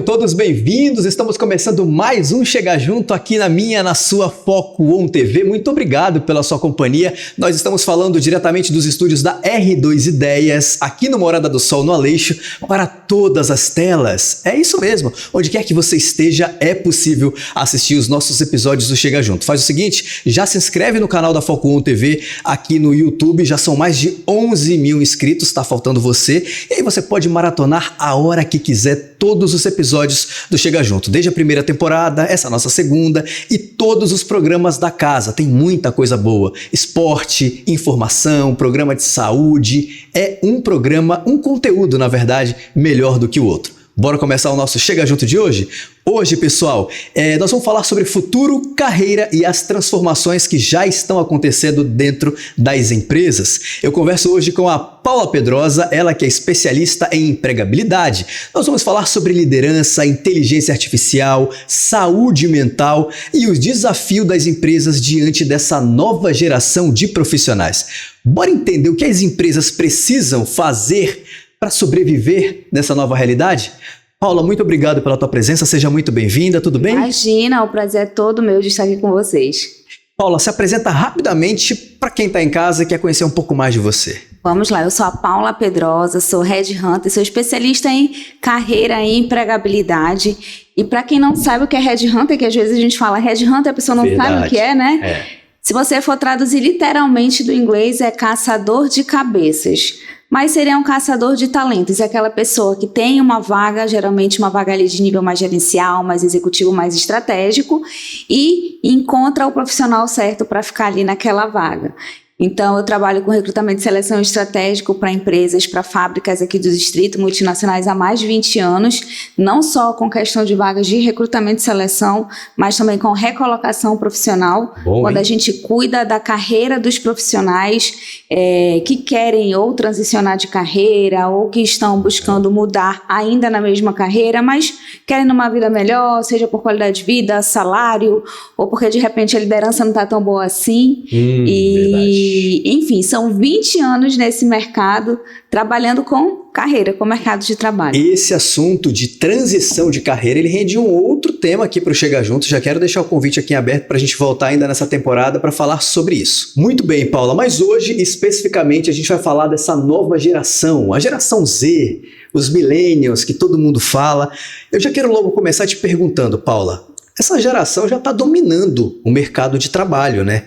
todos bem-vindos. Estamos começando mais um Chega Junto aqui na sua Foco On TV. Muito obrigado pela sua companhia. Nós estamos falando diretamente dos estúdios da R2 Ideias, aqui no Morada do Sol, no Aleixo, para todas as telas. É isso mesmo. Onde quer que você esteja, é possível assistir os nossos episódios do Chega Junto. Faz o seguinte, já se inscreve no canal da Foco On TV aqui no YouTube. Já são mais de 11 mil inscritos, tá faltando você. E aí você pode maratonar a hora que quiser todos os episódios do Chega Junto, desde a primeira temporada, essa nossa segunda e todos os programas da casa. Tem muita coisa boa, esporte, informação, programa de saúde, é um programa, um conteúdo, na verdade, melhor do que o outro. Bora começar o nosso Chega Junto de hoje? Hoje, pessoal, nós vamos falar sobre futuro, carreira e as transformações que já estão acontecendo dentro das empresas. Eu converso hoje com a Paula Pedrosa, ela que é especialista em empregabilidade. Nós vamos falar sobre liderança, inteligência artificial, saúde mental e o desafio das empresas diante dessa nova geração de profissionais. Bora entender o que as empresas precisam fazer para sobreviver nessa nova realidade? Paula, muito obrigado pela tua presença, seja muito bem-vinda, tudo bem? Imagina, o prazer é todo meu de estar aqui com vocês. Paula, se apresenta rapidamente para quem está em casa e quer conhecer um pouco mais de você. Vamos lá, eu sou a Paula Pedrosa, sou Headhunter, sou especialista em carreira e empregabilidade. E para quem não sabe o que é Headhunter, que às vezes a gente fala Headhunter, a pessoa não sabe o que é, né? Se você for traduzir literalmente do inglês, é caçador de cabeças. Mas seria um caçador de talentos, é aquela pessoa que tem uma vaga, geralmente uma vaga ali de nível mais gerencial, mais executivo, mais estratégico, e encontra o profissional certo para ficar ali naquela vaga. Então, eu trabalho com recrutamento e seleção estratégico para empresas, para fábricas aqui do distrito, multinacionais há mais de 20 anos, não só com questão de vagas de recrutamento e seleção, mas também com recolocação profissional, quando a gente cuida da carreira dos profissionais que querem ou transicionar de carreira ou que estão buscando mudar ainda na mesma carreira, mas querem uma vida melhor, seja por qualidade de vida, salário, ou porque de repente a liderança não está tão boa assim. Verdade. Enfim, são 20 anos nesse mercado, trabalhando com carreira, com mercado de trabalho. Esse assunto de transição de carreira, ele rende um outro tema aqui para o Chega Junto. Já quero deixar o convite aqui aberto para a gente voltar ainda nessa temporada para falar sobre isso. Muito bem, Paula, mas hoje, especificamente, a gente vai falar dessa nova geração, a geração Z, os millennials, que todo mundo fala. Eu já quero logo começar te perguntando, Paula, essa geração já está dominando o mercado de trabalho, né?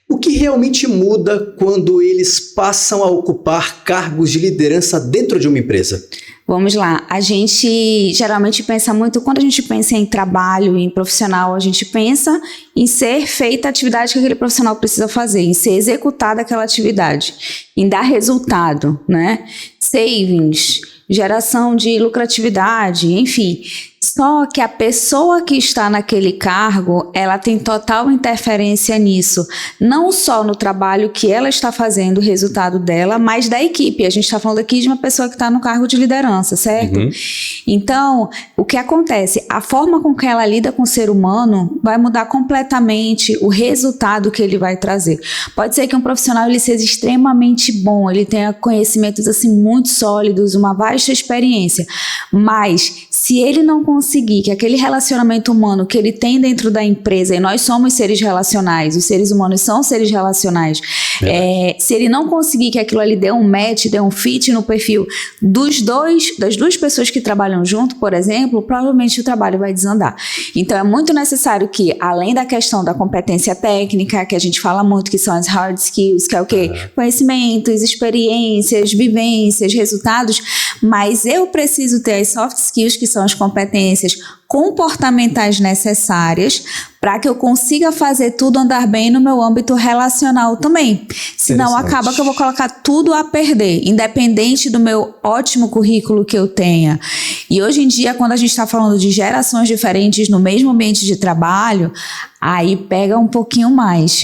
O que realmente muda quando eles passam a ocupar cargos de liderança dentro de uma empresa? Vamos lá, a gente geralmente pensa muito, quando a gente pensa em trabalho, em profissional, a gente pensa em ser feita a atividade que aquele profissional precisa fazer, em ser executada aquela atividade, em dar resultado, né? Savings, geração de lucratividade, enfim. Só que a pessoa que está naquele cargo, ela tem total interferência nisso, não só no trabalho que ela está fazendo, o resultado dela, mas da equipe. A gente está falando aqui de uma pessoa que está no cargo de liderança, certo? Então, o que acontece? A forma com que ela lida com o ser humano vai mudar completamente o resultado que ele vai trazer. Pode ser que um profissional ele seja extremamente bom, ele tenha conhecimentos assim muito sólidos, uma vasta experiência, mas se ele não conseguir que aquele relacionamento humano que ele tem dentro da empresa, e nós somos seres relacionais, os seres humanos são seres relacionais, se ele não conseguir que aquilo ali dê um match, dê um fit no perfil das duas pessoas que trabalham junto, por exemplo, provavelmente o trabalho vai desandar. Então é muito necessário que, além da questão da competência técnica, que a gente fala muito, que são as hard skills, que é o quê? Conhecimentos, experiências, vivências, resultados, mas eu preciso ter as soft skills, que são as competências comportamentais necessárias para que eu consiga fazer tudo andar bem no meu âmbito relacional também. Senão acaba que eu vou colocar tudo a perder, independente do meu ótimo currículo que eu tenha. E hoje em dia, quando a gente está falando de gerações diferentes no mesmo ambiente de trabalho, aí pega um pouquinho mais.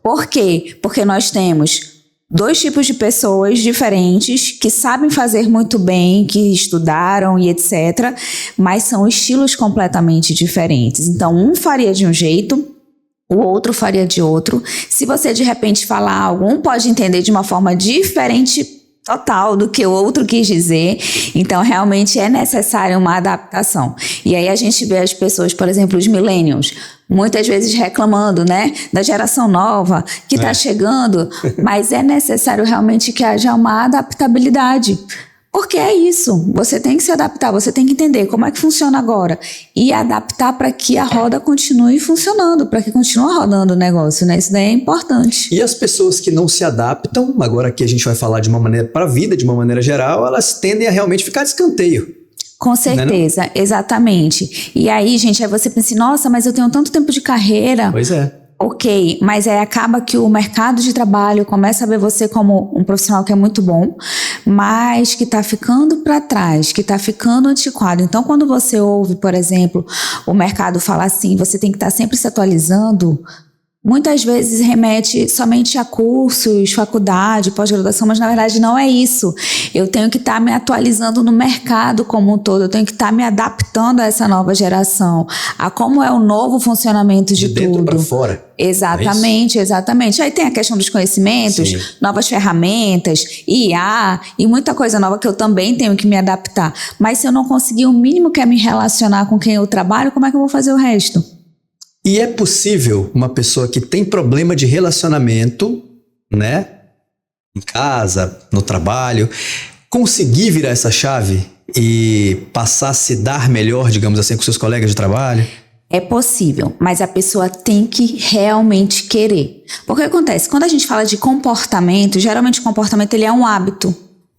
Por quê? Porque nós temos dois tipos de pessoas diferentes que sabem fazer muito bem, que estudaram e etc., mas são estilos completamente diferentes. Então, um faria de um jeito, o outro faria de outro. Se você de repente falar algo, um pode entender de uma forma diferente total do que o outro quis dizer. Então, realmente é necessária uma adaptação. E aí a gente vê as pessoas, por exemplo, os millennials, muitas vezes reclamando, né, da geração nova que está chegando, mas é necessário realmente que haja uma adaptabilidade. Porque é isso, você tem que se adaptar, você tem que entender como é que funciona agora e adaptar para que a roda continue funcionando, para que continue rodando o negócio, né? Isso daí é importante. E as pessoas que não se adaptam, agora que a gente vai falar de uma maneira para a vida, de uma maneira geral, elas tendem a realmente ficar de escanteio. Com certeza, exatamente. E aí, gente, aí você pensa assim, nossa, mas eu tenho tanto tempo de carreira. Pois é. Ok, mas aí acaba que o mercado de trabalho começa a ver você como um profissional que é muito bom, mas que está ficando para trás, que está ficando antiquado. Então, quando você ouve, por exemplo, o mercado falar assim, você tem que estar sempre se atualizando, muitas vezes remete somente a cursos, faculdade, pós-graduação, mas na verdade não é isso. Eu tenho que estar me atualizando no mercado como um todo, eu tenho que estar me adaptando a essa nova geração, a como é o novo funcionamento de tudo. De dentro para fora. Exatamente, exatamente. Aí tem a questão dos conhecimentos, Sim. novas ferramentas, IA e muita coisa nova que eu também tenho que me adaptar. Mas se eu não conseguir o mínimo que é me relacionar com quem eu trabalho, como é que eu vou fazer o resto? E é possível uma pessoa que tem problema de relacionamento, né, em casa, no trabalho, conseguir virar essa chave e passar a se dar melhor, digamos assim, com seus colegas de trabalho? É possível, mas a pessoa tem que realmente querer. Porque o que acontece? Quando a gente fala de comportamento, geralmente o comportamento ele é um hábito.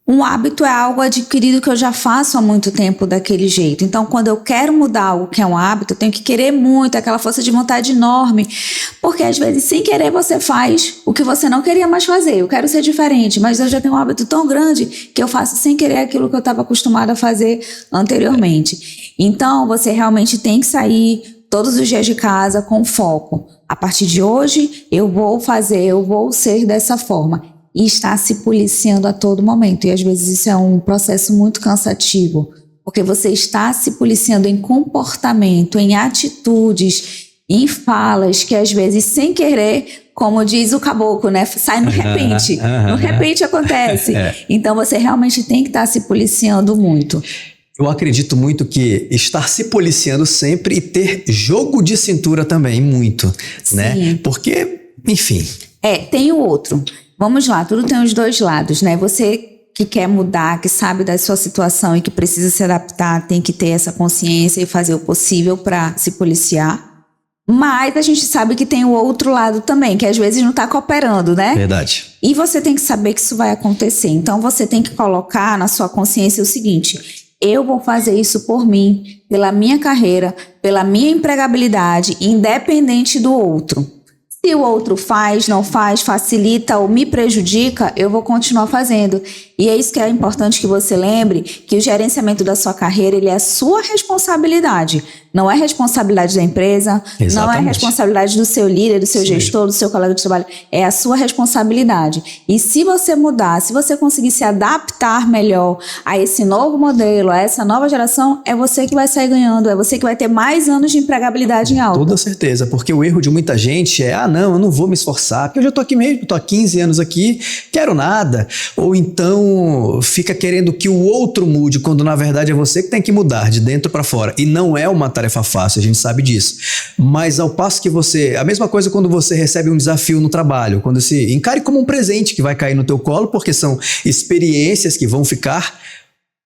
Um hábito é algo adquirido que eu já faço há muito tempo daquele jeito. Então, quando eu quero mudar algo que é um hábito, eu tenho que querer muito, aquela força de vontade enorme. Porque, às vezes, sem querer, você faz o que você não queria mais fazer. Eu quero ser diferente, mas eu já tenho um hábito tão grande que eu faço sem querer aquilo que eu estava acostumada a fazer anteriormente. Então, você realmente tem que sair todos os dias de casa com foco. A partir de hoje, eu vou ser dessa forma. E está se policiando a todo momento. E às vezes isso é um processo muito cansativo, porque você está se policiando em comportamento, em atitudes, em falas que às vezes sem querer, como diz o caboclo, né, sai no repente. No repente acontece. Então você realmente tem que estar se policiando muito. Eu acredito muito que estar se policiando sempre e ter jogo de cintura também, muito, né? Porque, enfim... tem o outro. Vamos lá, tudo tem os dois lados, né? Você que quer mudar, que sabe da sua situação e que precisa se adaptar, tem que ter essa consciência e fazer o possível para se policiar. Mas a gente sabe que tem o outro lado também, que às vezes não está cooperando, né? Verdade. E você tem que saber que isso vai acontecer. Então você tem que colocar na sua consciência o seguinte: eu vou fazer isso por mim, pela minha carreira, pela minha empregabilidade, independente do outro. Se o outro faz, não faz, facilita ou me prejudica, eu vou continuar fazendo. E é isso que é importante que você lembre, que o gerenciamento da sua carreira, ele é a sua responsabilidade. Não é responsabilidade da empresa, Exatamente. Não é responsabilidade do seu líder, do seu gestor, do seu colega de trabalho. É a sua responsabilidade. E se você mudar, se você conseguir se adaptar melhor a esse novo modelo, a essa nova geração, é você que vai sair ganhando, é você que vai ter mais anos de empregabilidade em alta. Toda certeza, porque o erro de muita gente é, não, eu não vou me esforçar, porque eu já tô aqui mesmo, tô há 15 anos aqui, quero nada. Ou então fica querendo que o outro mude, quando na verdade é você que tem que mudar de dentro para fora. E não é uma tarefa fácil, a gente sabe disso. Mas ao passo que você... A mesma coisa quando você recebe um desafio no trabalho, quando se encare como um presente que vai cair no teu colo, porque são experiências que vão ficar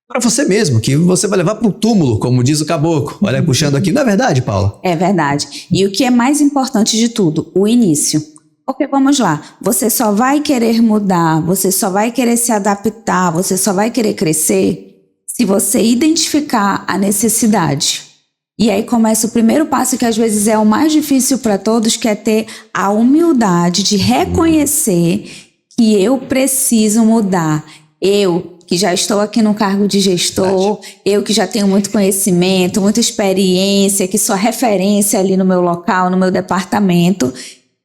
para você mesmo, que você vai levar para o túmulo, como diz o caboclo. Olha, puxando aqui, não é verdade, Paula? É verdade. E o que é mais importante de tudo, o início. Porque vamos lá, você só vai querer mudar, você só vai querer se adaptar, você só vai querer crescer se você identificar a necessidade. E aí começa o primeiro passo, que às vezes é o mais difícil para todos, que é ter a humildade de reconhecer que eu preciso mudar. Eu, que já estou aqui no cargo de gestor, eu que já tenho muito conhecimento, muita experiência, que sou referência ali no meu local, no meu departamento,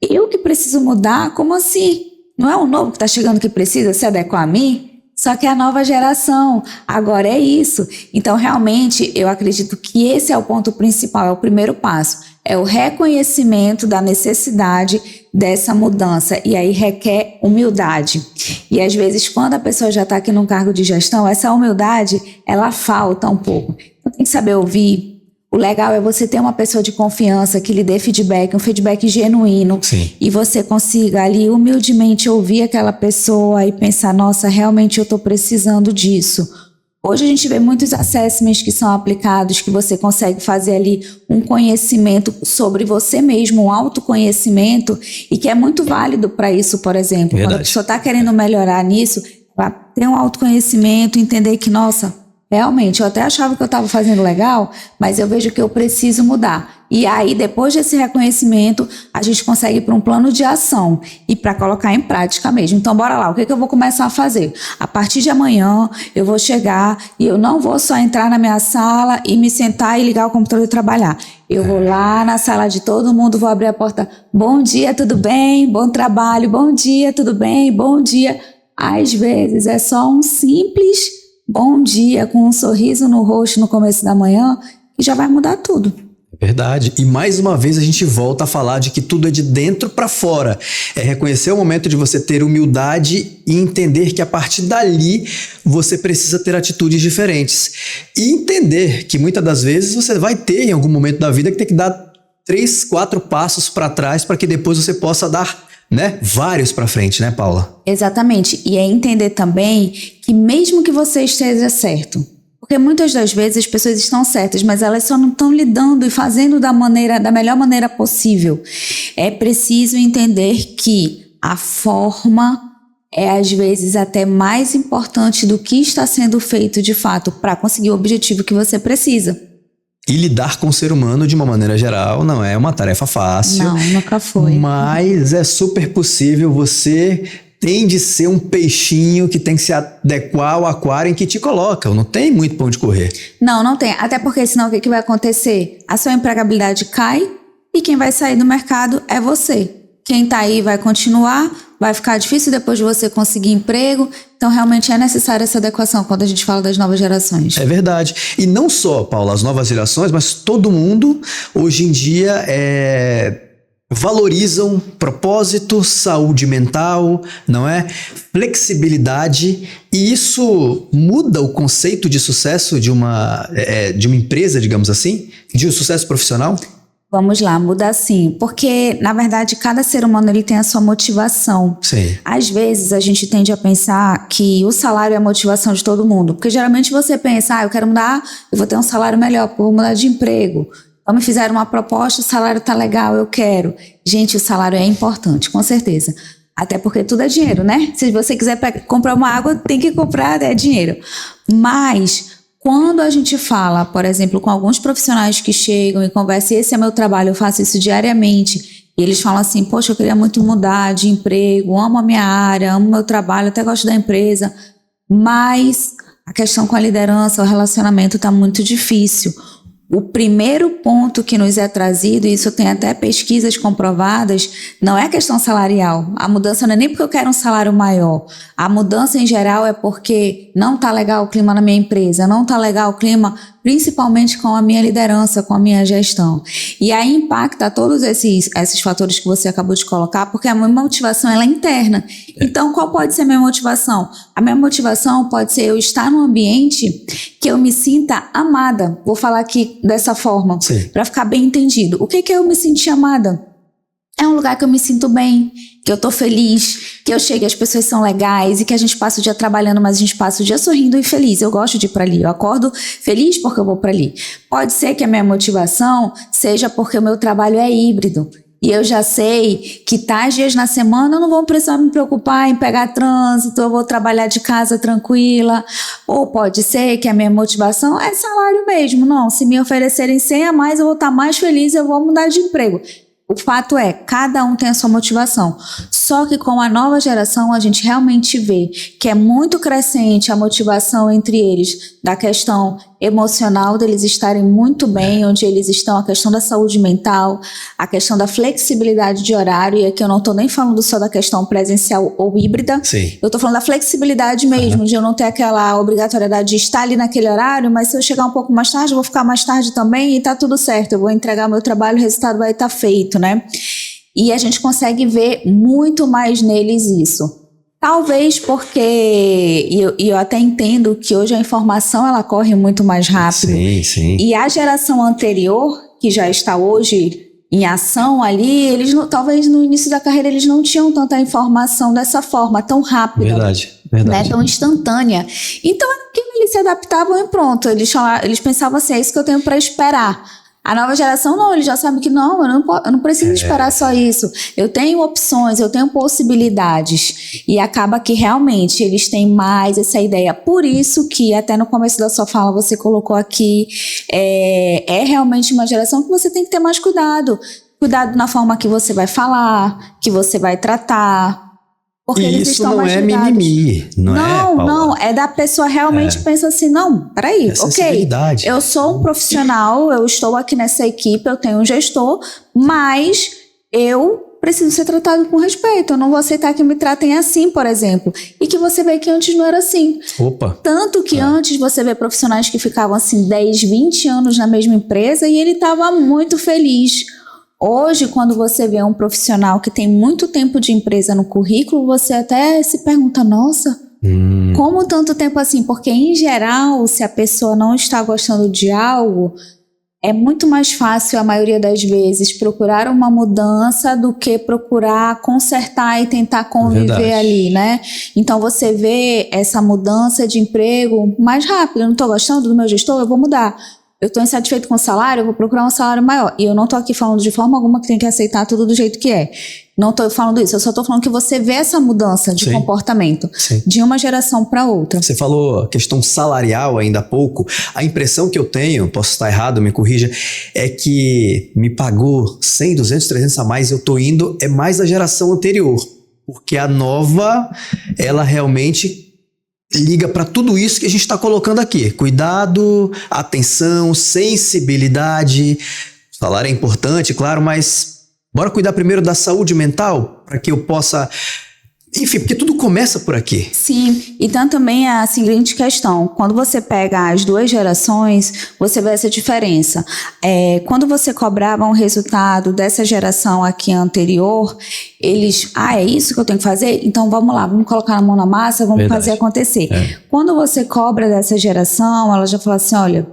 eu que preciso mudar? Como assim? Não é o novo que está chegando que precisa se adequar a mim? Só que é a nova geração, agora é isso. Então, realmente, eu acredito que esse é o ponto principal, é o primeiro passo. É o reconhecimento da necessidade dessa mudança. E aí requer humildade. E às vezes, quando a pessoa já está aqui num cargo de gestão, essa humildade, ela falta um pouco. Então tem que saber ouvir. O legal é você ter uma pessoa de confiança que lhe dê feedback, um feedback genuíno. Sim. E você consiga ali humildemente ouvir aquela pessoa e pensar, nossa, realmente eu estou precisando disso. Hoje a gente vê muitos assessments que são aplicados, que você consegue fazer ali um conhecimento sobre você mesmo, um autoconhecimento, e que é muito válido para isso, por exemplo. Verdade. Quando a pessoa está querendo melhorar nisso, ela ter um autoconhecimento, entender que, nossa, realmente, eu até achava que eu estava fazendo legal, mas eu vejo que eu preciso mudar. E aí, depois desse reconhecimento, a gente consegue ir para um plano de ação e para colocar em prática mesmo. Então, bora lá, o que eu vou começar a fazer? A partir de amanhã, eu vou chegar e eu não vou só entrar na minha sala e me sentar e ligar o computador e trabalhar. Eu vou lá na sala de todo mundo, vou abrir a porta. Bom dia, tudo bem? Bom trabalho. Bom dia, tudo bem? Bom dia. Às vezes, é só um simples bom dia com um sorriso no rosto no começo da manhã que já vai mudar tudo. Verdade. E mais uma vez a gente volta a falar de que tudo é de dentro para fora. É reconhecer o momento de você ter humildade e entender que a partir dali você precisa ter atitudes diferentes. E entender que muitas das vezes você vai ter em algum momento da vida que tem que dar 3, 4 passos para trás para que depois você possa dar, né, vários para frente, né, Paula? Exatamente. E é entender também que mesmo que você esteja certo, porque muitas das vezes as pessoas estão certas, mas elas só não estão lidando e fazendo da melhor maneira possível. É preciso entender que a forma é às vezes até mais importante do que está sendo feito de fato para conseguir o objetivo que você precisa. E lidar com o ser humano de uma maneira geral não é uma tarefa fácil. Não, nunca foi. Mas é super possível. Você tem de ser um peixinho que tem que se adequar ao aquário em que te colocam. Não tem muito pra onde correr. Não tem. Até porque senão o que vai acontecer? A sua empregabilidade cai e quem vai sair do mercado é você. Quem tá aí vai continuar, vai ficar difícil depois de você conseguir emprego. Então, realmente é necessária essa adequação quando a gente fala das novas gerações. É verdade. E não só, Paula, as novas gerações, mas todo mundo hoje em dia valorizam propósito, saúde mental, não é? Flexibilidade, e isso muda o conceito de sucesso de uma empresa, digamos assim, de um sucesso profissional? Vamos lá, muda sim, porque na verdade cada ser humano ele tem a sua motivação. Sim. Às vezes a gente tende a pensar que o salário é a motivação de todo mundo, porque geralmente você pensa, eu quero mudar, eu vou ter um salário melhor, porque eu vou mudar de emprego. Então me fizeram uma proposta, o salário tá legal, eu quero. Gente, o salário é importante, com certeza. Até porque tudo é dinheiro, né? Se você quiser comprar uma água, tem que comprar, é dinheiro. Mas quando a gente fala, por exemplo, com alguns profissionais que chegam e conversam, esse é meu trabalho, eu faço isso diariamente, e eles falam assim, poxa, eu queria muito mudar de emprego, amo a minha área, amo o meu trabalho, até gosto da empresa, mas a questão com a liderança, o relacionamento está muito difícil. O primeiro ponto que nos é trazido, e isso tem até pesquisas comprovadas, não é questão salarial. A mudança não é nem porque eu quero um salário maior. A mudança em geral é porque não está legal o clima na minha empresa, não está legal o clima principalmente com a minha liderança, com a minha gestão. E aí impacta todos esses fatores que você acabou de colocar, porque a minha motivação ela é interna. Então, qual pode ser a minha motivação? A minha motivação pode ser eu estar num ambiente que eu me sinta amada. Vou falar aqui dessa forma, para ficar bem entendido. O que é eu me sentir amada? É um lugar que eu me sinto bem, que eu tô feliz, que eu chego e as pessoas são legais e que a gente passa o dia trabalhando, mas a gente passa o dia sorrindo e feliz. Eu gosto de ir pra ali, eu acordo feliz porque eu vou pra ali. Pode ser que a minha motivação seja porque o meu trabalho é híbrido. E eu já sei que tais dias na semana eu não vou precisar me preocupar em pegar trânsito, eu vou trabalhar de casa tranquila. Ou pode ser que a minha motivação é salário mesmo. Não, se me oferecerem 100 a mais, eu vou estar mais feliz, eu vou mudar de emprego. O fato é, cada um tem a sua motivação. Só que com a nova geração a gente realmente vê que é muito crescente a motivação entre eles da questão emocional deles estarem muito bem, onde eles estão, a questão da saúde mental, a questão da flexibilidade de horário, e aqui eu não estou nem falando só da questão presencial ou híbrida, Sim. eu estou falando da flexibilidade mesmo, de eu não ter aquela obrigatoriedade de estar ali naquele horário, mas se eu chegar um pouco mais tarde, eu vou ficar mais tarde também e tá tudo certo, eu vou entregar meu trabalho, o resultado vai estar feito, né? E a gente consegue ver muito mais neles isso. Talvez porque, e eu até entendo que hoje a informação ela corre muito mais rápido. Sim, sim. E a geração anterior, que já está hoje em ação ali, eles talvez no início da carreira eles não tinham tanta informação dessa forma, tão rápida. Verdade. Né, tão instantânea. Então, eles se adaptavam e pronto. Eles pensavam assim, é isso que eu tenho para esperar. A nova geração não, eles já sabem que não, eu não preciso esperar só isso. Eu tenho opções, eu tenho possibilidades. E acaba que realmente eles têm mais essa ideia. Por isso que até no começo da sua fala você colocou aqui, é realmente uma geração que você tem que ter mais cuidado. Cuidado na forma que você vai falar, que você vai tratar. Porque e eles isso estão não mais é ligados. Mimimi, não é, Paula? Não, é da pessoa realmente pensa assim, não, peraí, ok, eu sou um profissional, eu estou aqui nessa equipe, eu tenho um gestor, mas eu preciso ser tratado com respeito, eu não vou aceitar que me tratem assim, por exemplo, e que você vê que antes não era assim. Opa. Tanto que antes você vê profissionais que ficavam assim 10, 20 anos na mesma empresa e ele estava muito feliz. Hoje, quando você vê um profissional que tem muito tempo de empresa no currículo, você até se pergunta, nossa, como tanto tempo assim? Porque, em geral, se a pessoa não está gostando de algo, é muito mais fácil, a maioria das vezes, procurar uma mudança do que procurar consertar e tentar conviver ali, né? Então, você vê essa mudança de emprego mais rápido. Eu não estou gostando do meu gestor, eu vou mudar. Eu estou insatisfeito com o salário, eu vou procurar um salário maior. E eu não estou aqui falando de forma alguma que tem que aceitar tudo do jeito que é. Não estou falando isso, eu só estou falando que você vê essa mudança de comportamento de uma geração para outra. Você falou a questão salarial ainda há pouco. A impressão que eu tenho, posso estar errado, me corrija, é que me pagou 100, 200, 300 a mais, eu estou indo, é mais a geração anterior. Porque a nova, ela realmente liga para tudo isso que a gente está colocando aqui. Cuidado, atenção, sensibilidade. O salário é importante, claro, mas bora cuidar primeiro da saúde mental para que eu possa... Enfim, porque tudo começa por aqui. Sim, então também a seguinte questão, quando você pega as duas gerações, você vê essa diferença. Quando você cobrava um resultado dessa geração aqui anterior, eles, é isso que eu tenho que fazer? Então vamos lá, vamos colocar a mão na massa, vamos fazer acontecer. Quando você cobra dessa geração, ela já fala assim, olha,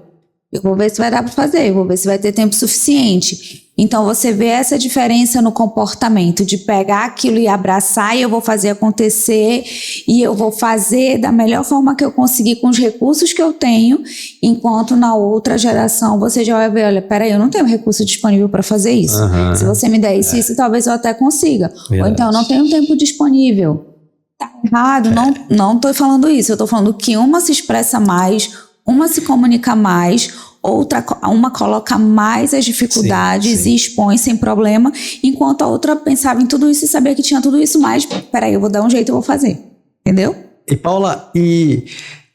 eu vou ver se vai dar para fazer, eu vou ver se vai ter tempo suficiente. Então, você vê essa diferença no comportamento de pegar aquilo e abraçar e eu vou fazer acontecer e eu vou fazer da melhor forma que eu conseguir com os recursos que eu tenho, enquanto na outra geração você já vai ver, olha, peraí, eu não tenho recurso disponível para fazer isso. Se você me der isso, talvez eu até consiga. Ou então, eu não tenho tempo disponível. Tá errado, não estou falando isso. Eu estou falando que uma se expressa mais, uma se comunica mais, uma coloca mais as dificuldades e expõe sem problema, enquanto a outra pensava em tudo isso e sabia que tinha tudo isso, mas peraí, eu vou dar um jeito e vou fazer. Entendeu? E Paula,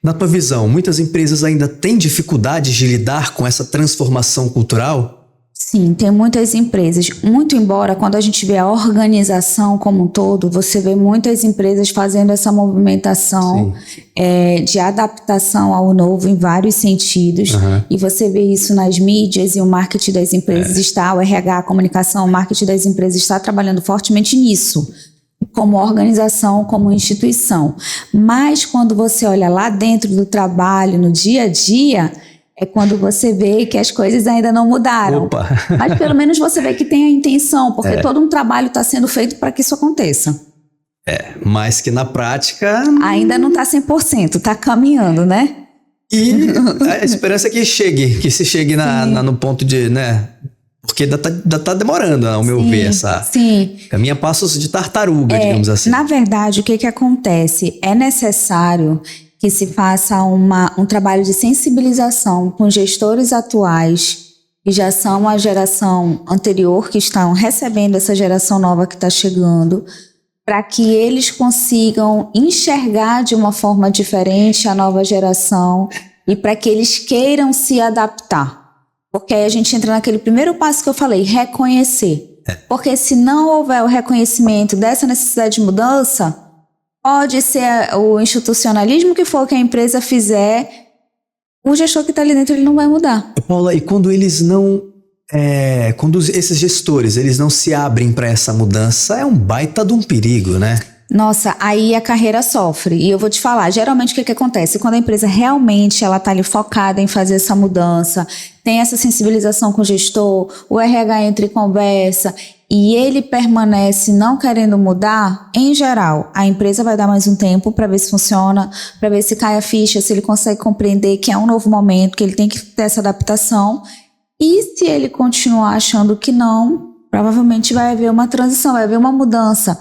na tua visão, muitas empresas ainda têm dificuldades de lidar com essa transformação cultural? Sim, tem muitas empresas. Muito embora, quando a gente vê a organização como um todo, você vê muitas empresas fazendo essa movimentação de adaptação ao novo em vários sentidos. E você vê isso nas mídias e o marketing das empresas está, o RH, a comunicação, o marketing das empresas está trabalhando fortemente nisso, como organização, como instituição. Mas quando você olha lá dentro do trabalho, no dia a dia, é quando você vê que as coisas ainda não mudaram. Opa. Mas pelo menos você vê que tem a intenção, porque todo um trabalho está sendo feito para que isso aconteça. Mas que na prática... Ainda não está 100%, está caminhando, né? E a esperança é que se chegue no ponto de, né? Porque ainda tá demorando, ao meu ver, essa... Caminha passos de tartaruga, digamos assim. Na verdade, o que acontece? É necessário que se faça um trabalho de sensibilização com gestores atuais, que já são a geração anterior, que estão recebendo essa geração nova que está chegando, para que eles consigam enxergar de uma forma diferente a nova geração e para que eles queiram se adaptar. Porque aí a gente entra naquele primeiro passo que eu falei, reconhecer. Porque se não houver o reconhecimento dessa necessidade de mudança, pode ser o institucionalismo que for que a empresa fizer, o gestor que está ali dentro ele não vai mudar. Paula, e quando eles não... quando esses gestores eles não se abrem para essa mudança, é um baita de um perigo, né? Nossa, aí a carreira sofre. E eu vou te falar, geralmente o que acontece? Quando a empresa realmente ela está ali focada em fazer essa mudança, tem essa sensibilização com o gestor, o RH entra em conversa e ele permanece não querendo mudar, em geral, a empresa vai dar mais um tempo para ver se funciona, para ver se cai a ficha, se ele consegue compreender que é um novo momento, que ele tem que ter essa adaptação. E se ele continuar achando que não, provavelmente vai haver uma transição, vai haver uma mudança.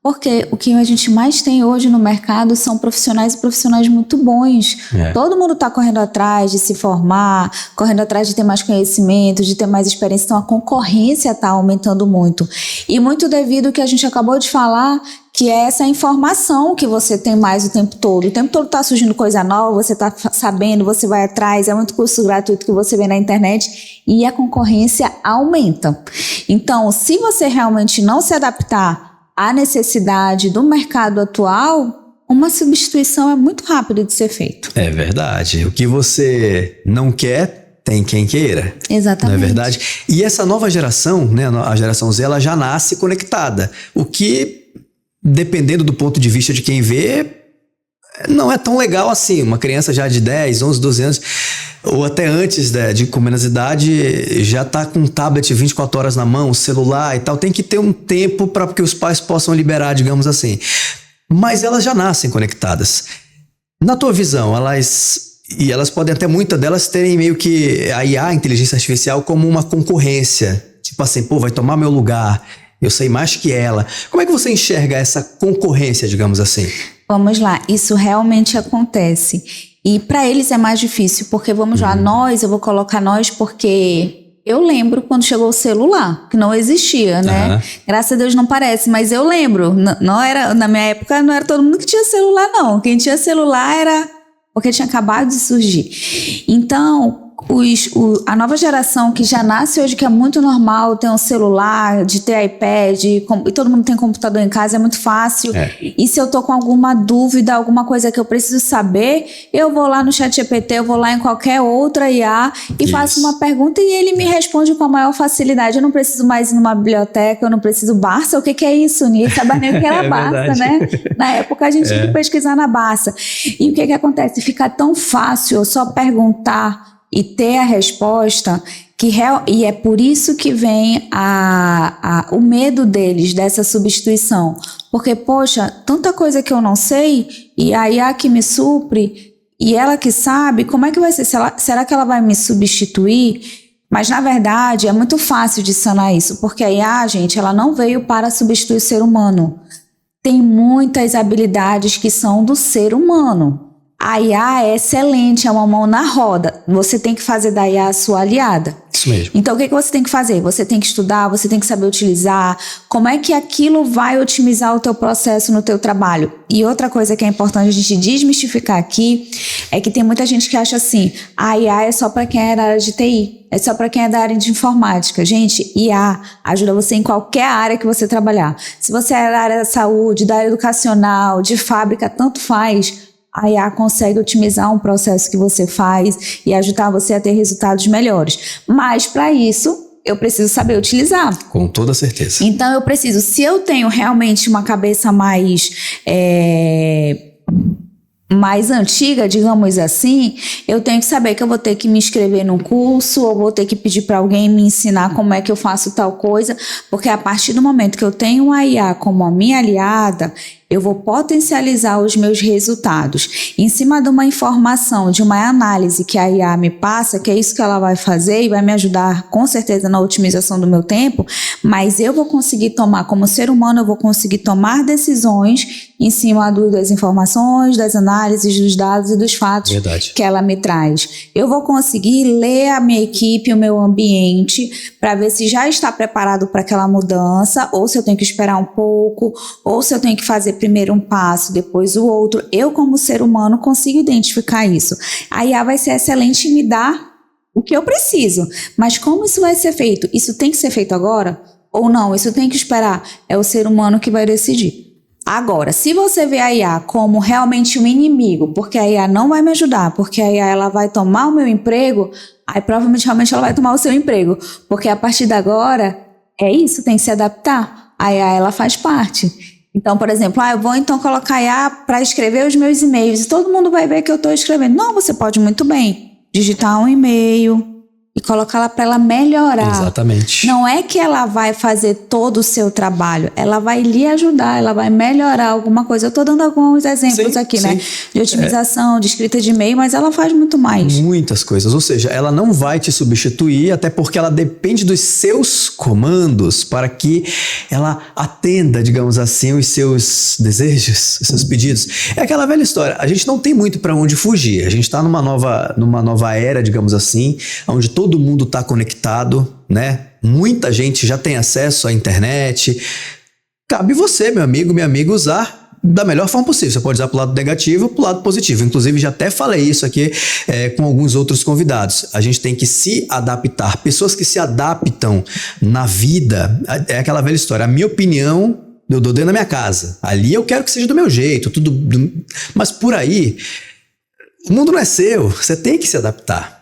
Porque o que a gente mais tem hoje no mercado são profissionais e profissionais muito bons. Todo mundo está correndo atrás de se formar, correndo atrás de ter mais conhecimento, de ter mais experiência. Então a concorrência está aumentando muito. E muito devido ao que a gente acabou de falar, que é essa informação que você tem mais o tempo todo. O tempo todo está surgindo coisa nova, você está sabendo, você vai atrás, é muito curso gratuito que você vê na internet e a concorrência aumenta. Então, se você realmente não se adaptar à necessidade do mercado atual, uma substituição é muito rápida de ser feita. É verdade. O que você não quer, tem quem queira. Exatamente. Não é verdade? E essa nova geração, né, a geração Z, ela já nasce conectada. O que, dependendo do ponto de vista de quem vê, não é tão legal assim. Uma criança já de 10, 11, 12 anos, ou até antes de com menos idade, já está com um tablet 24 horas na mão, celular e tal. Tem que ter um tempo para que os pais possam liberar, digamos assim. Mas elas já nascem conectadas. Na tua visão, elas podem até, muitas delas, terem meio que a IA, a inteligência artificial, como uma concorrência. Tipo assim, pô, vai tomar meu lugar, eu sei mais que ela. Como é que você enxerga essa concorrência, digamos assim? Vamos lá, isso realmente acontece. E para eles é mais difícil, porque vamos lá, eu vou colocar nós porque eu lembro quando chegou o celular, que não existia, né? Graças a Deus não parece, mas eu lembro, não era, na minha época não era todo mundo que tinha celular não, quem tinha celular era porque tinha acabado de surgir. Então, a nova geração que já nasce hoje, que é muito normal ter um celular, de ter iPad, e todo mundo tem computador em casa, é muito fácil. E se eu tô com alguma dúvida, alguma coisa que eu preciso saber, eu vou lá no ChatGPT, eu vou lá em qualquer outra IA e faço uma pergunta e ele me responde com a maior facilidade. Eu não preciso mais ir numa biblioteca, eu não preciso Barça. O que é isso? Ninguém sabe nem o que era Barça, né? Na época a gente tinha que pesquisar na Barça. E o que acontece? Fica tão fácil eu só perguntar e ter a resposta, e é por isso que vem o medo deles dessa substituição. Porque, poxa, tanta coisa que eu não sei, e a IA que me supre, e ela que sabe, como é que vai ser? Será que ela vai me substituir? Mas, na verdade, é muito fácil de sanar isso, porque a IA, gente, ela não veio para substituir o ser humano. Tem muitas habilidades que são do ser humano. A IA é excelente, é uma mão na roda. Você tem que fazer da IA a sua aliada. Isso mesmo. Então, o que você tem que fazer? Você tem que estudar, você tem que saber utilizar. Como é que aquilo vai otimizar o teu processo no teu trabalho? E outra coisa que é importante a gente desmistificar aqui é que tem muita gente que acha assim, a IA é só para quem é da área de TI, é só para quem é da área de informática. Gente, IA ajuda você em qualquer área que você trabalhar. Se você é da área da saúde, da área educacional, de fábrica, tanto faz. A IA consegue otimizar um processo que você faz e ajudar você a ter resultados melhores. Mas, para isso, eu preciso saber utilizar. Com toda certeza. Então, eu preciso, se eu tenho realmente uma cabeça mais antiga, digamos assim, eu tenho que saber que eu vou ter que me inscrever num curso ou vou ter que pedir para alguém me ensinar como é que eu faço tal coisa, porque a partir do momento que eu tenho a IA como a minha aliada, eu vou potencializar os meus resultados. Em cima de uma informação, de uma análise que a IA me passa, que é isso que ela vai fazer e vai me ajudar com certeza na otimização do meu tempo, mas eu vou conseguir tomar, como ser humano, eu vou conseguir tomar decisões em cima das informações, das análises, dos dados e dos fatos que ela me traz. Eu vou conseguir ler a minha equipe, o meu ambiente, para ver se já está preparado para aquela mudança, ou se eu tenho que esperar um pouco, ou se eu tenho que fazer primeiro um passo, depois o outro. Eu, como ser humano, consigo identificar isso. A IA vai ser excelente em me dar o que eu preciso. Mas como isso vai ser feito? Isso tem que ser feito agora? Ou não? Isso tem que esperar? É o ser humano que vai decidir. Agora, se você vê a IA como realmente um inimigo, porque a IA não vai me ajudar, porque a IA ela vai tomar o meu emprego, aí provavelmente realmente ela vai tomar o seu emprego. Porque a partir de agora, é isso, tem que se adaptar. A IA ela faz parte. Então, por exemplo, eu vou então colocar a IA para escrever os meus e-mails e todo mundo vai ver que eu estou escrevendo. Não, você pode muito bem digitar um e-mail e colocá-la para ela melhorar. Exatamente. Não é que ela vai fazer todo o seu trabalho, ela vai lhe ajudar, ela vai melhorar alguma coisa. Eu estou dando alguns exemplos aqui, né? De otimização, de escrita de e-mail, mas ela faz muito mais. Muitas coisas. Ou seja, ela não vai te substituir, até porque ela depende dos seus comandos para que ela atenda, digamos assim, os seus desejos, os seus pedidos. É aquela velha história. A gente não tem muito para onde fugir. A gente está numa nova era, digamos assim, onde todo mundo está conectado, né? Muita gente já tem acesso à internet. Cabe você, meu amigo, minha amiga, usar da melhor forma possível. Você pode usar para o lado negativo, para o lado positivo. Inclusive, já até falei isso aqui com alguns outros convidados. A gente tem que se adaptar. Pessoas que se adaptam na vida, é aquela velha história. A minha opinião, eu dou dentro da minha casa. Ali eu quero que seja do meu jeito, mas por aí, o mundo não é seu. Você tem que se adaptar.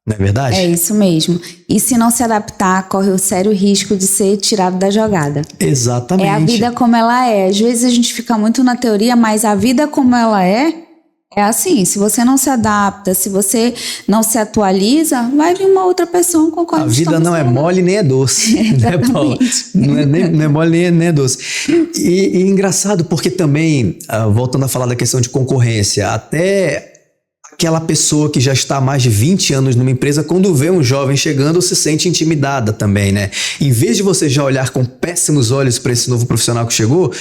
Não é verdade? É isso mesmo. E se não se adaptar, corre o sério risco de ser tirado da jogada. Exatamente. É a vida como ela é. Às vezes a gente fica muito na teoria, mas a vida como ela é assim. Se você não se adapta, se você não se atualiza, vai vir uma outra pessoa concorrendo. A vida não é mole nem é doce. Né, Paula? Não é mole nem é doce. E engraçado porque também, voltando a falar da questão de concorrência, até aquela pessoa que já está há mais de 20 anos numa empresa, quando vê um jovem chegando, se sente intimidada também, né? Em vez de você já olhar com péssimos olhos para esse novo profissional que chegou,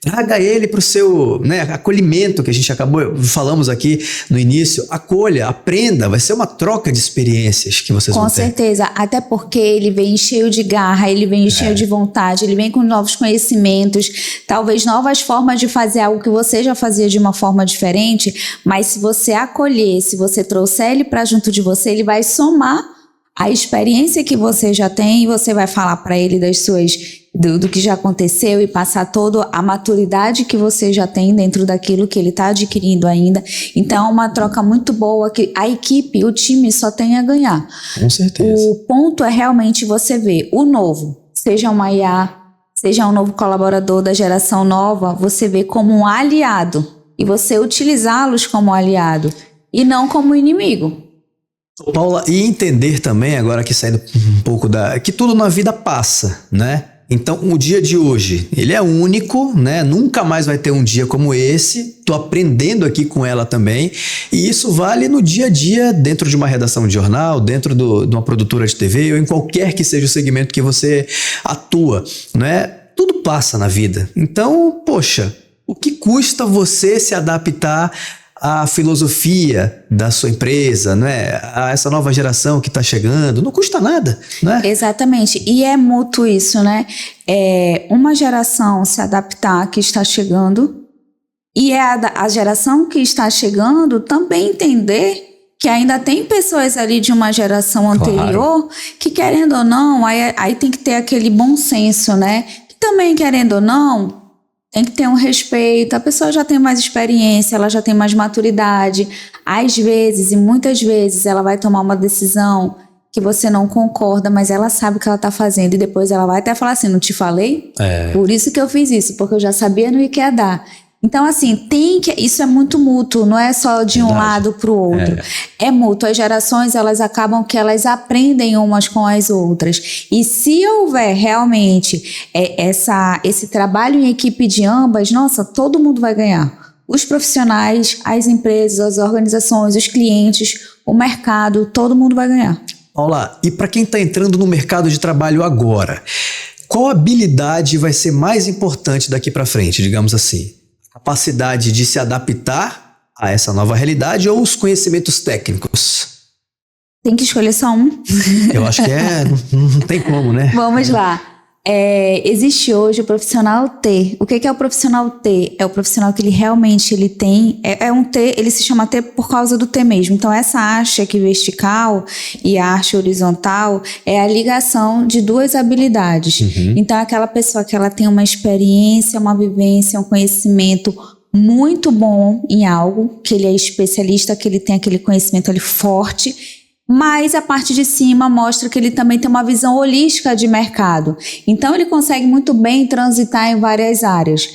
traga ele para o seu, né, acolhimento que a gente falamos aqui no início. Acolha, aprenda, vai ser uma troca de experiências que vocês vão ter. Com certeza, até porque ele vem cheio de garra, ele vem cheio de vontade, ele vem com novos conhecimentos, talvez novas formas de fazer algo que você já fazia de uma forma diferente, mas se você acolher, se você trouxer ele para junto de você, ele vai somar a experiência que você já tem e você vai falar para ele do que já aconteceu e passar toda a maturidade que você já tem dentro daquilo que ele está adquirindo ainda. Então é uma troca muito boa que a equipe, o time só tem a ganhar. Com certeza. O ponto é realmente você ver o novo, seja uma IA, seja um novo colaborador da geração nova, você vê como um aliado e você utilizá-los como aliado e não como inimigo. Paula, e entender também, agora aqui saindo um pouco que tudo na vida passa, né? Então, o dia de hoje, ele é único, né? Nunca mais vai ter um dia como esse. Tô aprendendo aqui com ela também. E isso vale no dia a dia, dentro de uma redação de jornal, dentro de uma produtora de TV ou em qualquer que seja o segmento que você atua, né? Tudo passa na vida. Então, poxa, o que custa você se adaptar a filosofia da sua empresa, né? A essa nova geração que está chegando, não custa nada, né? Exatamente, e é mútuo isso, né? É uma geração se adaptar que está chegando e a geração que está chegando também entender que ainda tem pessoas ali de uma geração anterior que, querendo ou não, aí tem que ter aquele bom senso, né? Que também, querendo ou não, tem que ter um respeito, a pessoa já tem mais experiência, ela já tem mais maturidade. Às vezes, e muitas vezes, ela vai tomar uma decisão que você não concorda, mas ela sabe o que ela está fazendo. E depois ela vai até falar assim, não te falei? Por isso que eu fiz isso, porque eu já sabia no que ia dar. Então, assim, isso é muito mútuo, não é só de um lado para o outro. É mútuo. As gerações, elas acabam que elas aprendem umas com as outras. E se houver realmente esse trabalho em equipe de ambas, nossa, todo mundo vai ganhar. Os profissionais, as empresas, as organizações, os clientes, o mercado, todo mundo vai ganhar. Paula, e para quem está entrando no mercado de trabalho agora, qual habilidade vai ser mais importante daqui para frente, digamos assim? Capacidade de se adaptar a essa nova realidade ou os conhecimentos técnicos? Tem que escolher só um. Eu acho que não tem como, né? Vamos lá. Existe hoje o profissional T. O que é o profissional T? É o profissional que ele tem, um T, ele se chama T por causa do T mesmo. Então essa haste aqui vertical e a haste horizontal é a ligação de duas habilidades. Então aquela pessoa que ela tem uma experiência, uma vivência, um conhecimento muito bom em algo, que ele é especialista, que ele tem aquele conhecimento ali forte, mas a parte de cima mostra que ele também tem uma visão holística de mercado. Então, ele consegue muito bem transitar em várias áreas.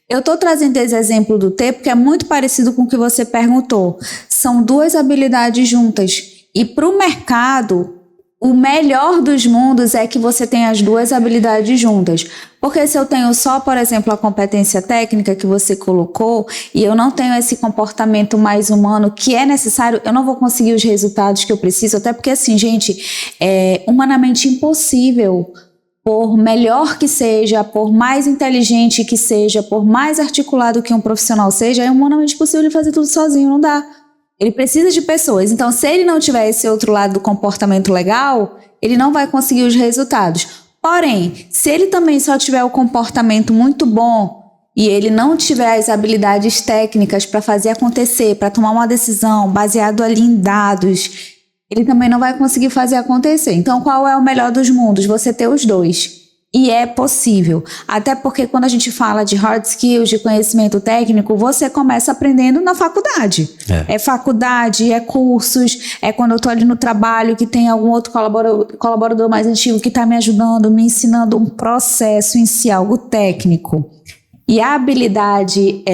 Eu estou trazendo esse exemplo do T porque é muito parecido com o que você perguntou. São duas habilidades juntas. E para o mercado, o melhor dos mundos é que você tem as duas habilidades juntas. Porque se eu tenho só, por exemplo, a competência técnica que você colocou e eu não tenho esse comportamento mais humano que é necessário, eu não vou conseguir os resultados que eu preciso. Até porque, assim, gente, é humanamente impossível, por melhor que seja, por mais inteligente que seja, por mais articulado que um profissional seja, é humanamente impossível ele fazer tudo sozinho, não dá. Ele precisa de pessoas. Então, se ele não tiver esse outro lado do comportamento legal, ele não vai conseguir os resultados. Porém, se ele também só tiver o comportamento muito bom e ele não tiver as habilidades técnicas para fazer acontecer, para tomar uma decisão baseado ali em dados, ele também não vai conseguir fazer acontecer. Então, qual é o melhor dos mundos? Você ter os dois. E é possível, até porque quando a gente fala de hard skills, de conhecimento técnico, você começa aprendendo na faculdade. É faculdade, é cursos, é quando eu estou ali no trabalho que tem algum outro colaborador mais antigo que está me ajudando, me ensinando um processo em si, algo técnico. E a habilidade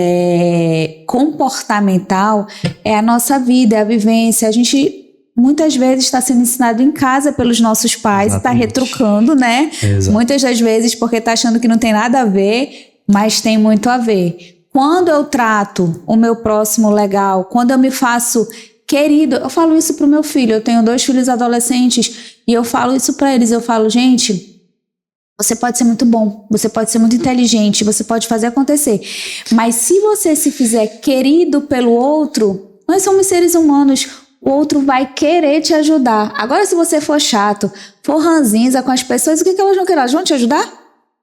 comportamental é a nossa vida, é a vivência. A gente muitas vezes está sendo ensinado em casa pelos nossos pais, está retrucando, né? Exato. Muitas das vezes porque está achando que não tem nada a ver, mas tem muito a ver. Quando eu trato o meu próximo legal, quando eu me faço querido, eu falo isso para o meu filho, eu tenho 2 filhos adolescentes e eu falo isso para eles, eu falo, gente, você pode ser muito bom, você pode ser muito inteligente, você pode fazer acontecer, mas se você se fizer querido pelo outro, nós somos seres humanos, o outro vai querer te ajudar. Agora, se você for chato, for ranzinza com as pessoas, o que elas vão querer? Elas vão te ajudar?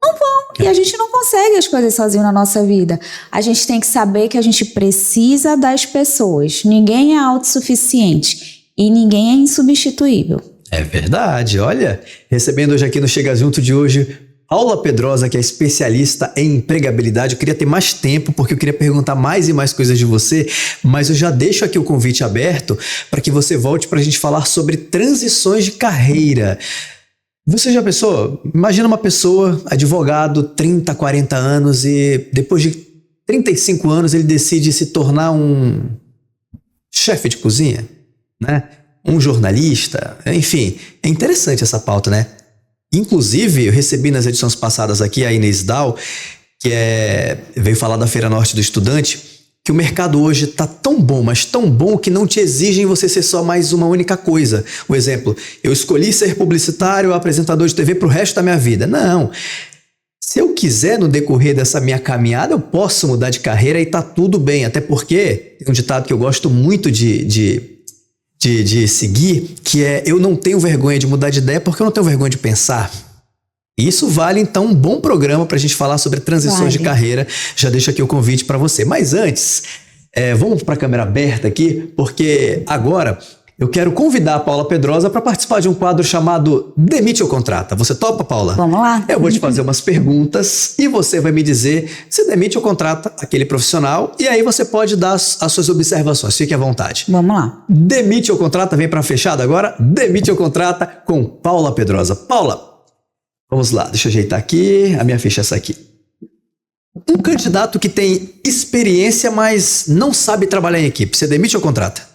Não vão. E a gente não consegue as coisas sozinho na nossa vida. A gente tem que saber que a gente precisa das pessoas. Ninguém é autossuficiente e ninguém é insubstituível. É verdade. Olha, recebendo hoje aqui no Chega Junto de hoje, Paula Pedrosa, que é especialista em empregabilidade. Eu queria ter mais tempo, porque eu queria perguntar mais e mais coisas de você, mas eu já deixo aqui o convite aberto para que você volte para a gente falar sobre transições de carreira. Você já pensou? Imagina uma pessoa, advogado, 30, 40 anos e depois de 35 anos ele decide se tornar um chefe de cozinha, né? Um jornalista, enfim. É interessante essa pauta, né? Inclusive, eu recebi nas edições passadas aqui a Inês Dal, que veio falar da Feira Norte do Estudante, que o mercado hoje está tão bom, mas tão bom que não te exigem você ser só mais uma única coisa. Um exemplo, eu escolhi ser publicitário ou apresentador de TV para o resto da minha vida. Não. Se eu quiser, no decorrer dessa minha caminhada, eu posso mudar de carreira e tá tudo bem. Até porque tem um ditado que eu gosto muito de seguir, que é: eu não tenho vergonha de mudar de ideia porque eu não tenho vergonha de pensar. Isso vale, então, um bom programa para a gente falar sobre transições de carreira. Já deixo aqui o convite para você. Mas antes, vamos para a câmera aberta aqui, porque agora eu quero convidar a Paula Pedrosa para participar de um quadro chamado Demite ou Contrata. Você topa, Paula? Vamos lá. Eu vou te fazer umas perguntas e você vai me dizer se demite ou contrata aquele profissional, e aí você pode dar as suas observações. Fique à vontade. Vamos lá. Demite ou contrata, vem para fechada agora. Demite ou contrata com Paula Pedrosa. Paula, vamos lá, deixa eu ajeitar aqui. A minha ficha é essa aqui. Um candidato que tem experiência, mas não sabe trabalhar em equipe, você demite ou contrata?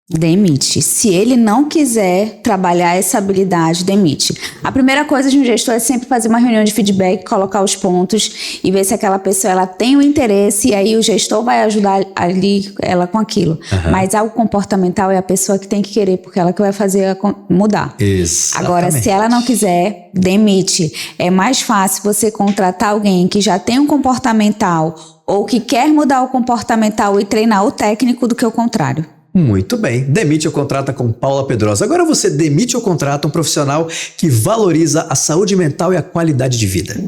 Demite. Se ele não quiser trabalhar essa habilidade, demite. A primeira coisa de um gestor é sempre fazer uma reunião de feedback, colocar os pontos e ver se aquela pessoa ela tem o interesse, e aí o gestor vai ajudar ali ela com aquilo. Mas algo comportamental é a pessoa que tem que querer, porque ela que vai fazer mudar. Exatamente. Agora, se ela não quiser, demite. É mais fácil você contratar alguém que já tem um comportamental ou que quer mudar o comportamental e treinar o técnico do que o contrário. Muito bem. Demite ou contrata com Paula Pedrosa. Agora você demite ou contrata um profissional que valoriza a saúde mental e a qualidade de vida?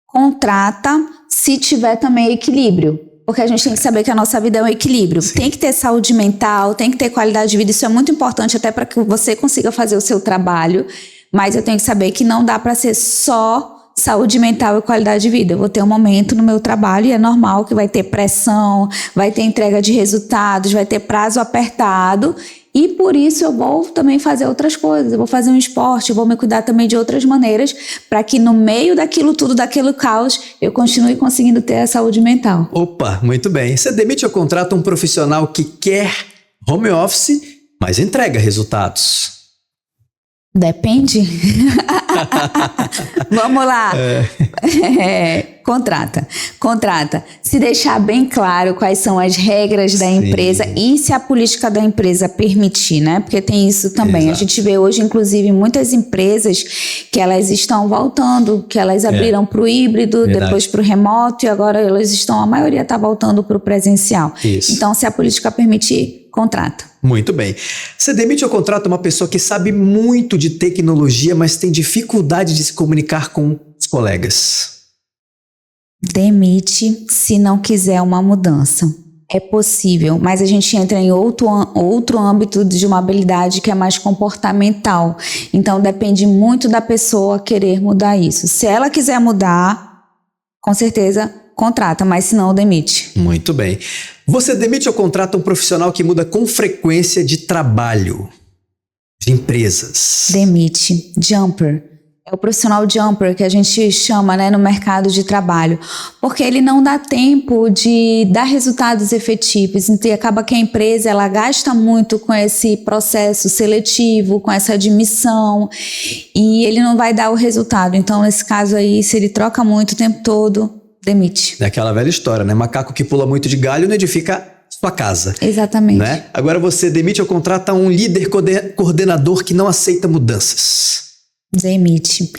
Contrata se tiver também equilíbrio. Porque a gente tem que saber que a nossa vida é um equilíbrio. Sim. Tem que ter saúde mental, tem que ter qualidade de vida. Isso é muito importante até para que você consiga fazer o seu trabalho. Mas eu tenho que saber que não dá para ser só saúde mental e qualidade de vida. Eu vou ter um momento no meu trabalho e é normal que vai ter pressão, vai ter entrega de resultados, vai ter prazo apertado, e por isso eu vou também fazer outras coisas. Eu vou fazer um esporte, eu vou me cuidar também de outras maneiras para que no meio daquilo tudo, daquele caos, eu continue conseguindo ter a saúde mental. Opa, muito bem. Você demite ou contrata um profissional que quer home office, mas entrega resultados? Depende. Vamos lá. Contrata. Se deixar bem claro quais são as regras da empresa e se a política da empresa permitir, né? Porque tem isso também. Exato. A gente vê hoje, inclusive, muitas empresas que elas estão voltando, que elas abriram para o híbrido, Verdade. depois para o remoto, e agora a maioria está voltando para o presencial. Isso. Então, se a política permitir, contrata. Muito bem. Você demite ou contrata uma pessoa que sabe muito de tecnologia, mas tem dificuldade de se comunicar com os colegas? Demite se não quiser uma mudança. É possível, mas a gente entra em outro âmbito de uma habilidade que é mais comportamental. Então depende muito da pessoa querer mudar isso. Se ela quiser mudar, com certeza contrata, mas se não, demite. Muito bem. Você demite ou contrata um profissional que muda com frequência de trabalho, de empresas? Demite. Jumper. É o profissional jumper que a gente chama, né, no mercado de trabalho, porque ele não dá tempo de dar resultados efetivos, então acaba que a empresa ela gasta muito com esse processo seletivo, com essa admissão, e ele não vai dar o resultado. Então, nesse caso aí, se ele troca muito o tempo todo, demite. É aquela velha história, né? Macaco que pula muito de galho não edifica sua casa. Exatamente. Né? Agora você demite ou contrata um líder coordenador que não aceita mudanças? Demite.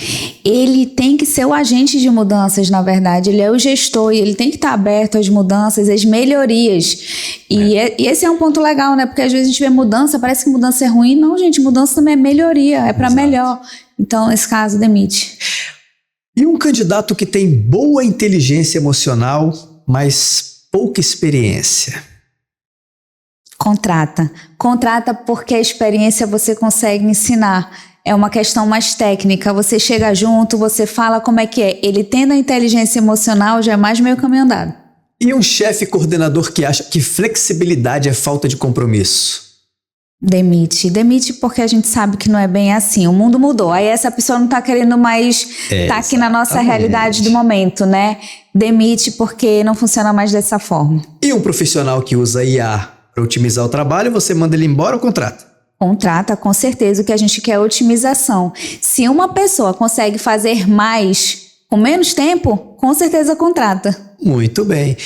Ele tem que ser o agente de mudanças, na verdade. Ele é o gestor e ele tem que estar aberto às mudanças, às melhorias. E esse é um ponto legal, né? Porque às vezes a gente vê mudança, parece que mudança é ruim. Não, gente, mudança também é melhoria, é para melhor. Então, nesse caso, demite. E um candidato que tem boa inteligência emocional, mas pouca experiência? Contrata porque a experiência você consegue ensinar. É uma questão mais técnica. Você chega junto, você fala como é que é. Ele tendo a inteligência emocional já é mais meio caminho andado. E um chefe coordenador que acha que flexibilidade é falta de compromisso? Demite porque a gente sabe que não é bem assim. O mundo mudou. Aí essa pessoa não está querendo mais estar aqui na nossa realidade do momento, né? Demite porque não funciona mais dessa forma. E um profissional que usa IA para otimizar o trabalho, você manda ele embora ou contrata? Contrata, com certeza. O que a gente quer é otimização. Se uma pessoa consegue fazer mais com menos tempo, com certeza contrata. Muito bem.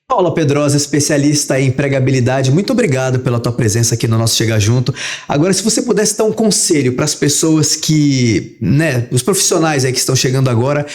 Paula Pedrosa, especialista em empregabilidade, muito obrigado pela tua presença aqui no nosso Chega Junto. Agora, se você pudesse dar um conselho para as pessoas que, né, os profissionais aí que estão chegando agora,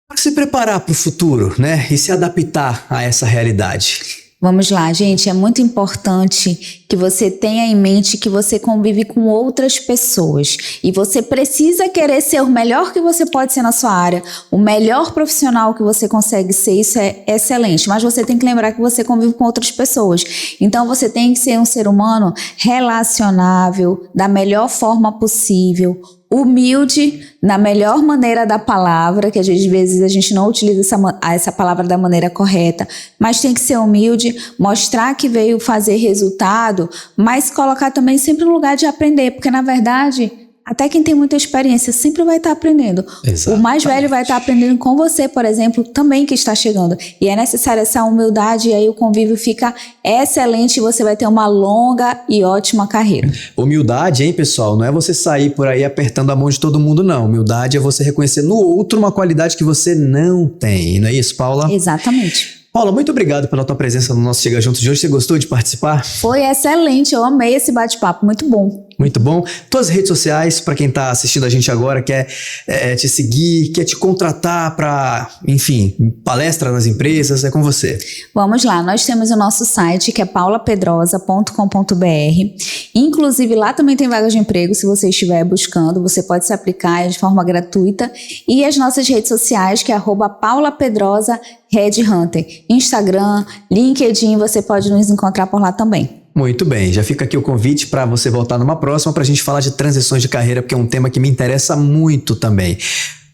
para se preparar para o futuro, né, e se adaptar a essa realidade. Vamos lá, gente, é muito importante que você tenha em mente que você convive com outras pessoas e você precisa querer ser o melhor que você pode ser na sua área, o melhor profissional que você consegue ser, isso é excelente, mas você tem que lembrar que você convive com outras pessoas, então você tem que ser um ser humano relacionável, da melhor forma possível, humilde, na melhor maneira da palavra, que às vezes a gente não utiliza essa palavra da maneira correta, mas tem que ser humilde, mostrar que veio fazer resultado, mas colocar também sempre no lugar de aprender, porque na verdade até quem tem muita experiência sempre vai estar aprendendo. Exatamente. O mais velho vai estar aprendendo com você, por exemplo, também que está chegando. E é necessária essa humildade e aí o convívio fica excelente e você vai ter uma longa e ótima carreira. Humildade, hein, pessoal? Não é você sair por aí apertando a mão de todo mundo, não. Humildade é você reconhecer no outro uma qualidade que você não tem. Não é isso, Paula? Exatamente. Paula, muito obrigado pela tua presença no nosso Chega Junto de hoje. Você gostou de participar? Foi excelente, eu amei esse bate-papo, muito bom. Muito bom. Tuas redes sociais, para quem tá assistindo a gente agora, quer te seguir, quer te contratar para, enfim, palestra nas empresas, é com você. Vamos lá, nós temos o nosso site que é paulapedrosa.com.br. Inclusive lá também tem vagas de emprego, se você estiver buscando, você pode se aplicar de forma gratuita. E as nossas redes sociais que é @paulapedrosa_headhunter. Instagram, LinkedIn, você pode nos encontrar por lá também. Muito bem, já fica aqui o convite para você voltar numa próxima para a gente falar de transições de carreira, porque é um tema que me interessa muito também.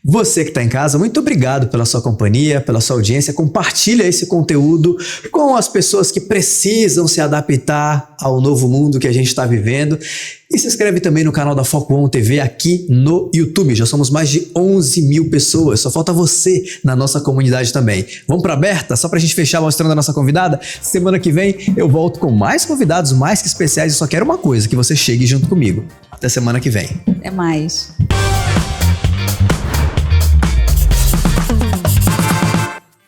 Você que está em casa, muito obrigado pela sua companhia, pela sua audiência. Compartilha esse conteúdo com as pessoas que precisam se adaptar ao novo mundo que a gente está vivendo. E se inscreve também no canal da Foco On TV aqui no YouTube. Já somos mais de 11 mil pessoas. Só falta você na nossa comunidade também. Vamos para aberta? Só para a gente fechar mostrando a nossa convidada? Semana que vem eu volto com mais convidados mais que especiais. Eu só quero uma coisa, que você chegue junto comigo. Até semana que vem. Até mais.